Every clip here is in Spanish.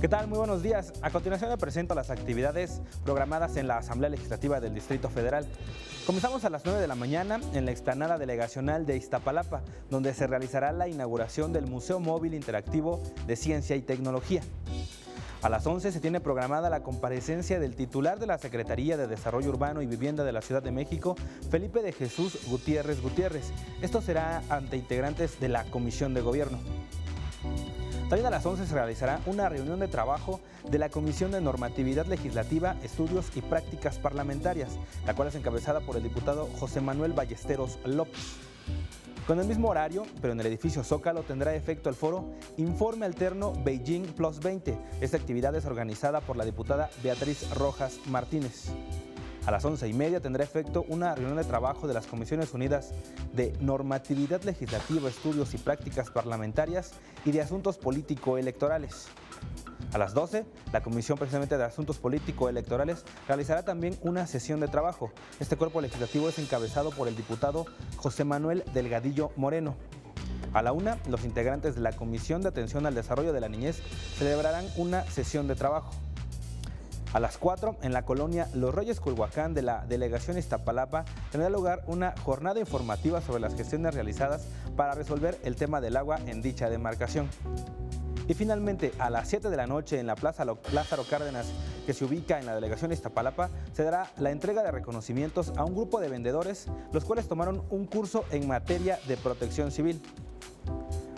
¿Qué tal? Muy buenos días. A continuación le presento las actividades programadas en la Asamblea Legislativa del Distrito Federal. Comenzamos a las 9 de la mañana en la explanada delegacional de Iztapalapa, donde se realizará la inauguración del Museo Móvil Interactivo de Ciencia y Tecnología. A las 11 se tiene programada la comparecencia del titular de la Secretaría de Desarrollo Urbano y Vivienda de la Ciudad de México, Felipe de Jesús Gutiérrez Gutiérrez. Esto será ante integrantes de la Comisión de Gobierno. También a las 11 se realizará una reunión de trabajo de la Comisión de Normatividad Legislativa, Estudios y Prácticas Parlamentarias, la cual es encabezada por el diputado José Manuel Ballesteros López. Con el mismo horario, pero en el edificio Zócalo, tendrá efecto el foro Informe Alterno Beijing Plus 20. Esta actividad es organizada por la diputada Beatriz Rojas Martínez. A las 11:30 tendrá efecto una reunión de trabajo de las Comisiones Unidas de Normatividad Legislativa, Estudios y Prácticas Parlamentarias y de Asuntos Político-Electorales. A las 12, la Comisión precisamente de Asuntos Político-Electorales realizará también una sesión de trabajo. Este cuerpo legislativo es encabezado por el diputado José Manuel Delgadillo Moreno. A la 1, los integrantes de la Comisión de Atención al Desarrollo de la Niñez celebrarán una sesión de trabajo. A las 4, en la colonia Los Reyes Culhuacán de la delegación Iztapalapa, tendrá lugar una jornada informativa sobre las gestiones realizadas para resolver el tema del agua en dicha demarcación. Y finalmente, a las 7 de la noche, en la Plaza Lázaro Cárdenas, que se ubica en la delegación Iztapalapa, se dará la entrega de reconocimientos a un grupo de vendedores, los cuales tomaron un curso en materia de protección civil.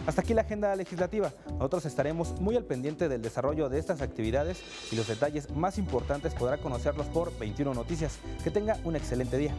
Hasta aquí la agenda legislativa. Nosotros estaremos muy al pendiente del desarrollo de estas actividades y los detalles más importantes podrá conocerlos por 21 Noticias. Que tenga un excelente día.